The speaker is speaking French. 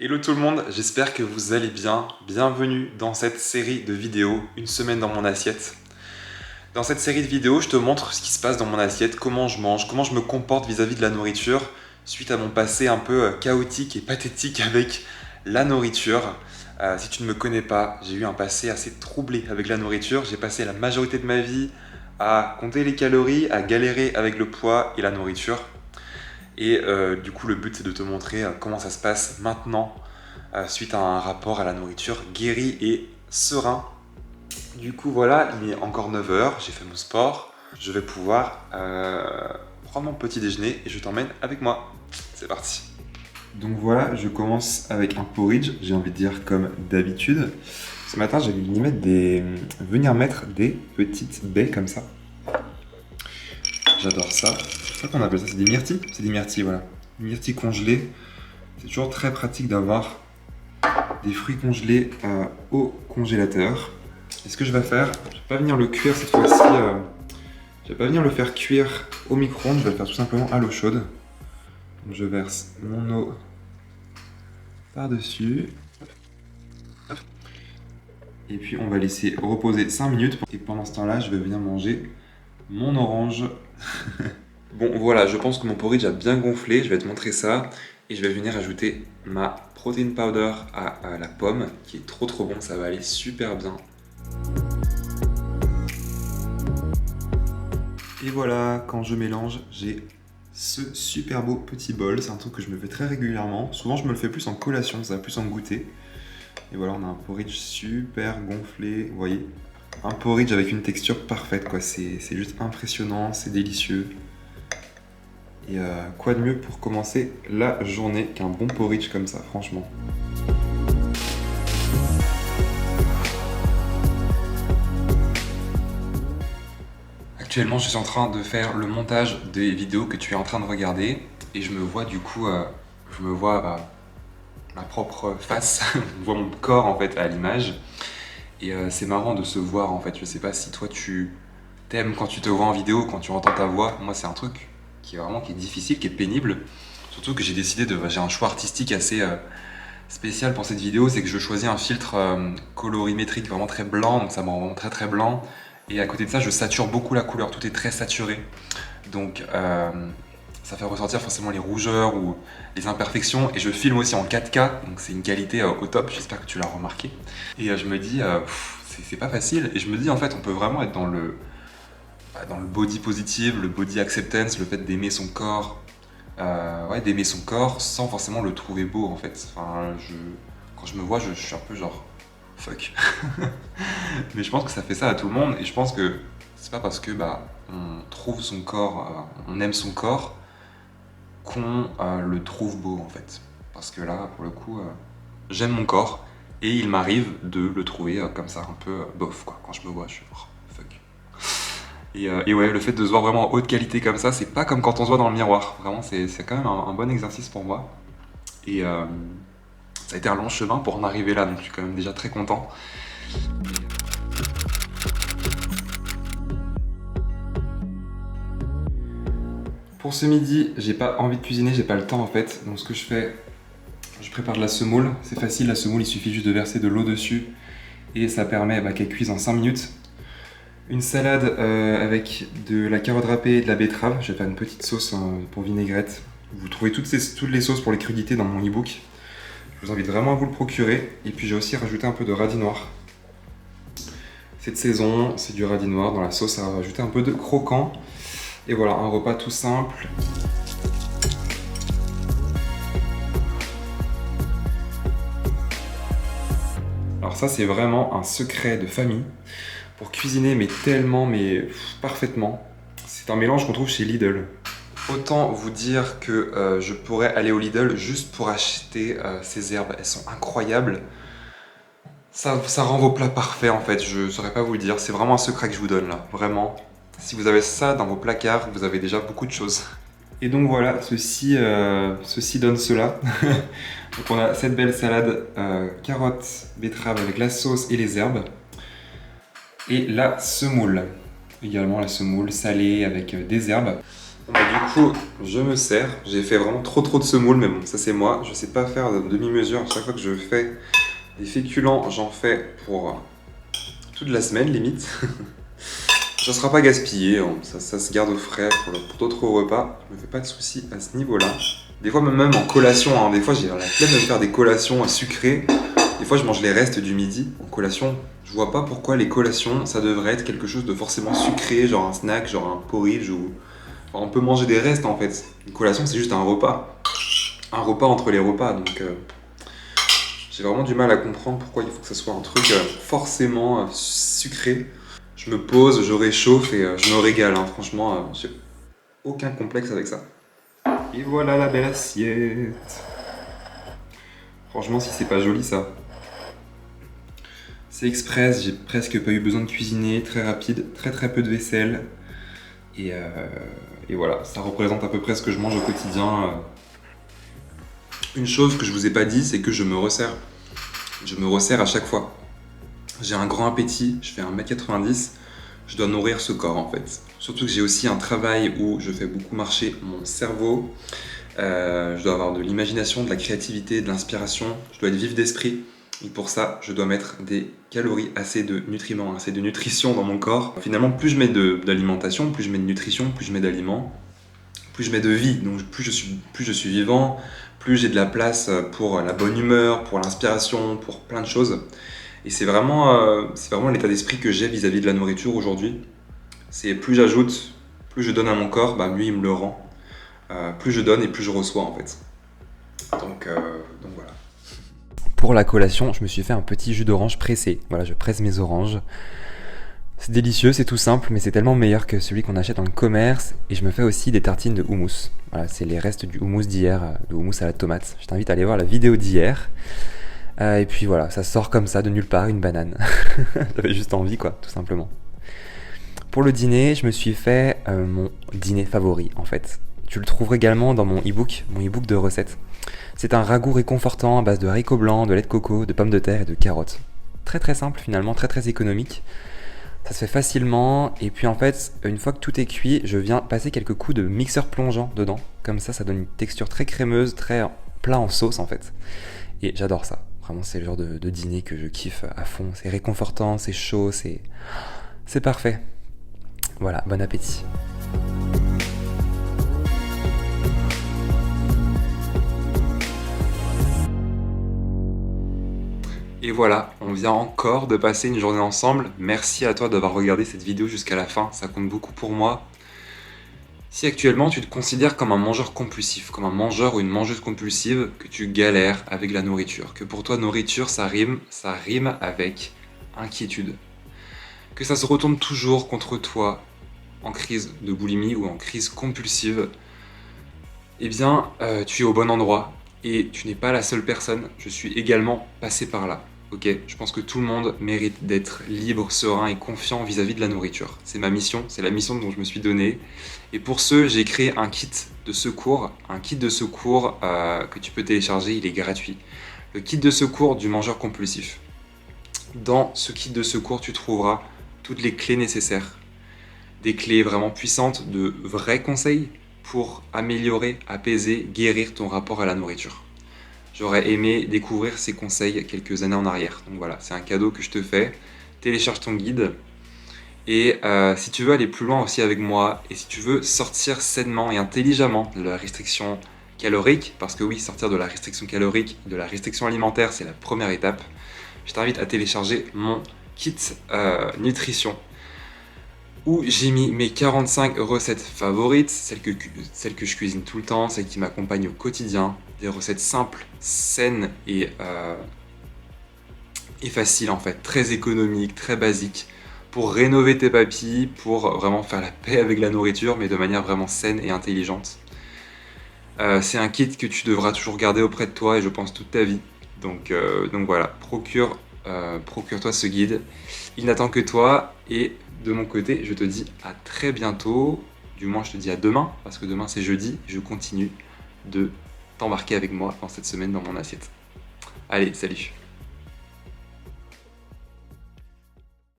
Hello tout le monde, j'espère que vous allez bien. Bienvenue dans cette série de vidéos, une semaine dans mon assiette. Dans cette série de vidéos, je te montre ce qui se passe dans mon assiette, comment je mange, comment je me comporte vis-à-vis de la nourriture, suite à mon passé un peu chaotique et pathétique avec la nourriture. Si tu ne me connais pas, j'ai eu un passé assez troublé avec la nourriture. J'ai passé la majorité de ma vie à compter les calories, à galérer avec le poids et la nourriture. Et du coup, le but, c'est de te montrer comment ça se passe maintenant, suite à un rapport à la nourriture guéri et serein. Du coup, voilà, il est encore 9 heures, j'ai fait mon sport. Je vais pouvoir prendre mon petit déjeuner et je t'emmène avec moi. C'est parti. Donc voilà, je commence avec un porridge, j'ai envie de dire comme d'habitude. Ce matin, j'ai voulu venir mettre des petites baies comme ça. J'adore ça. Je crois qu'on appelle ça, c'est des myrtilles. C'est des myrtilles, voilà. Des myrtilles congelées. C'est toujours très pratique d'avoir des fruits congelés au congélateur. Et ce que je vais faire, je vais pas venir le cuire cette fois-ci. Je vais pas venir le faire cuire au micro-ondes. Je vais le faire tout simplement à l'eau chaude. Donc je verse mon eau par-dessus. Et puis on va laisser reposer 5 minutes. Et pendant ce temps-là, je vais venir manger mon orange. Bon voilà, je pense que mon porridge a bien gonflé, je vais te montrer ça. Et je vais venir ajouter ma protein powder à la pomme, qui est trop bon, ça va aller super bien. Et voilà, quand je mélange, j'ai ce super beau petit bol. C'est un truc que je me fais très régulièrement. Souvent je me le fais plus en collation, ça va plus en goûter. Et voilà, on a un porridge super gonflé, vous voyez. Un porridge avec une texture parfaite, quoi. C'est juste impressionnant, c'est délicieux. Et quoi de mieux pour commencer la journée qu'un bon porridge comme ça, franchement. Actuellement, je suis en train de faire le montage des vidéos que tu es en train de regarder. Et je me vois du coup, ma propre face, je vois mon corps en fait à l'image. Et c'est marrant de se voir en fait. Je sais pas si toi tu t'aimes quand tu te vois en vidéo, quand tu entends ta voix. Moi, c'est un truc qui est difficile, qui est pénible. Surtout que j'ai un choix artistique assez spécial pour cette vidéo, c'est que je choisis un filtre colorimétrique vraiment très blanc, donc ça me rend vraiment très blanc. Et à côté de ça, je sature beaucoup la couleur, tout est très saturé. Donc ça fait ressortir forcément les rougeurs ou les imperfections. Et je filme aussi en 4K, donc c'est une qualité au top, j'espère que tu l'as remarqué. Et je me dis, c'est pas facile. Et je me dis, en fait, on peut vraiment être dans le body positive, le body acceptance, le fait d'aimer son corps, d'aimer son corps sans forcément le trouver beau en fait. Enfin, quand je me vois, je suis un peu genre fuck. Mais je pense que ça fait ça à tout le monde et je pense que c'est pas parce que on trouve son corps, on aime son corps qu'on le trouve beau en fait. Parce que là, pour le coup, j'aime mon corps et il m'arrive de le trouver comme ça un peu bof quoi. Quand je me vois, je suis genre fuck. Et ouais, le fait de se voir vraiment en haute qualité comme ça, c'est pas comme quand on se voit dans le miroir. Vraiment, c'est quand même un bon exercice pour moi. Et ça a été un long chemin pour en arriver là, donc je suis quand même déjà très content. Pour ce midi, j'ai pas envie de cuisiner, j'ai pas le temps en fait. Donc ce que je fais, je prépare de la semoule. C'est facile, la semoule, il suffit juste de verser de l'eau dessus. Et ça permet qu'elle cuise en 5 minutes. Une salade avec de la carotte râpée et de la betterave. Je vais faire une petite sauce pour vinaigrette. Vous trouvez toutes les sauces pour les crudités dans mon e-book. Je vous invite vraiment à vous le procurer. Et puis j'ai aussi rajouté un peu de radis noir. Cette saison, c'est du radis noir dans la sauce. Ça va rajouter un peu de croquant. Et voilà, un repas tout simple. Alors ça, c'est vraiment un secret de famille. Pour cuisiner, mais tellement, mais parfaitement. C'est un mélange qu'on trouve chez Lidl. Autant vous dire que je pourrais aller au Lidl juste pour acheter ces herbes. Elles sont incroyables. Ça rend vos plats parfaits en fait, je saurais pas vous le dire. C'est vraiment un secret que je vous donne là, vraiment. Si vous avez ça dans vos placards, vous avez déjà beaucoup de choses. Et donc voilà, ceci donne cela. Donc on a cette belle salade carottes, betterave avec la sauce et les herbes. Et la semoule. Également la semoule salée avec des herbes. Bon, bah, du coup, je me sers. J'ai fait vraiment trop de semoule, mais bon, ça c'est moi. Je sais pas faire de demi-mesure. À chaque fois que je fais des féculents, j'en fais pour toute la semaine limite. Ça sera pas gaspillé, hein. Ça se garde au frais pour d'autres repas. Je me fais pas de soucis à ce niveau-là. Des fois, même en collation, hein, des fois j'ai la flemme de me faire des collations sucrées. Des fois, je mange les restes du midi en collation. Je vois pas pourquoi les collations, ça devrait être quelque chose de forcément sucré, genre un snack, genre un porridge ou. Enfin, on peut manger des restes en fait. Une collation, c'est juste un repas. Un repas entre les repas. Donc, j'ai vraiment du mal à comprendre pourquoi il faut que ça soit un truc forcément sucré. Je me pose, je réchauffe et je me régale, hein. Franchement, j'ai aucun complexe avec ça. Et voilà la belle assiette. Franchement, si c'est pas joli ça. C'est express, j'ai presque pas eu besoin de cuisiner, très rapide, très peu de vaisselle. Et voilà, ça représente à peu près ce que je mange au quotidien. Une chose que je vous ai pas dit, c'est que je me resserre. Je me resserre à chaque fois. J'ai un grand appétit, je fais 1m90, je dois nourrir ce corps en fait. Surtout que j'ai aussi un travail où je fais beaucoup marcher mon cerveau. Je dois avoir de l'imagination, de la créativité, de l'inspiration, je dois être vif d'esprit. Et pour ça, je dois mettre des calories, assez de nutriments, assez de nutrition dans mon corps. Finalement, plus je mets d'alimentation, plus je mets de nutrition, plus je mets d'aliments, plus je mets de vie. Donc plus je suis vivant, plus j'ai de la place pour la bonne humeur, pour l'inspiration, pour plein de choses. Et c'est vraiment l'état d'esprit que j'ai vis-à-vis de la nourriture aujourd'hui. C'est plus j'ajoute, plus je donne à mon corps, bah, mieux il me le rend. Plus je donne et plus je reçois en fait. Donc voilà. Pour la collation, je me suis fait un petit jus d'orange pressé. Voilà, je presse mes oranges. C'est délicieux, c'est tout simple, mais c'est tellement meilleur que celui qu'on achète dans le commerce. Et je me fais aussi des tartines de houmous. Voilà, c'est les restes du houmous d'hier, le houmous à la tomate. Je t'invite à aller voir la vidéo d'hier. Et puis voilà, ça sort comme ça de nulle part, une banane. J'avais juste envie quoi, tout simplement. Pour le dîner, je me suis fait mon dîner favori en fait. Tu le trouveras également dans mon e-book de recettes. C'est un ragoût réconfortant à base de haricots blancs, de lait de coco, de pommes de terre et de carottes. Très simple finalement, très économique. Ça se fait facilement et puis en fait, une fois que tout est cuit, je viens passer quelques coups de mixeur plongeant dedans. Comme ça donne une texture très crémeuse, très plat en sauce en fait. Et j'adore ça. Vraiment, c'est le genre de dîner que je kiffe à fond. C'est réconfortant, c'est chaud, c'est parfait. Voilà, bon appétit. Et voilà, on vient encore de passer une journée ensemble. Merci à toi d'avoir regardé cette vidéo jusqu'à la fin, ça compte beaucoup pour moi. Si actuellement tu te considères comme un mangeur compulsif, comme un mangeur ou une mangeuse compulsive, que tu galères avec la nourriture, que pour toi nourriture ça rime avec inquiétude, que ça se retourne toujours contre toi en crise de boulimie ou en crise compulsive, eh bien tu es au bon endroit et tu n'es pas la seule personne, je suis également passé par là. Ok, je pense que tout le monde mérite d'être libre, serein et confiant vis-à-vis de la nourriture. C'est ma mission, c'est la mission dont je me suis donné. Et pour ce, j'ai créé un kit de secours, que tu peux télécharger, il est gratuit. Le kit de secours du mangeur compulsif. Dans ce kit de secours, tu trouveras toutes les clés nécessaires. Des clés vraiment puissantes, de vrais conseils pour améliorer, apaiser, guérir ton rapport à la nourriture. J'aurais aimé découvrir ces conseils quelques années en arrière. Donc voilà, c'est un cadeau que je te fais. Télécharge ton guide. Et si tu veux aller plus loin aussi avec moi, et si tu veux sortir sainement et intelligemment de la restriction calorique, parce que oui, sortir de la restriction calorique, de la restriction alimentaire, c'est la première étape, je t'invite à télécharger mon kit nutrition, où j'ai mis mes 45 recettes favorites, celles que je cuisine tout le temps, celles qui m'accompagnent au quotidien, des recettes simples, saines et faciles en fait, très économiques, très basiques, pour rénover tes papilles, pour vraiment faire la paix avec la nourriture, mais de manière vraiment saine et intelligente. C'est un kit que tu devras toujours garder auprès de toi et je pense toute ta vie. Donc voilà, procure-toi ce guide. Il n'attend que toi et de mon côté, je te dis à très bientôt. Du moins, je te dis à demain, parce que demain c'est jeudi. Je continue de t'embarquer avec moi dans cette semaine dans mon assiette. Allez, salut!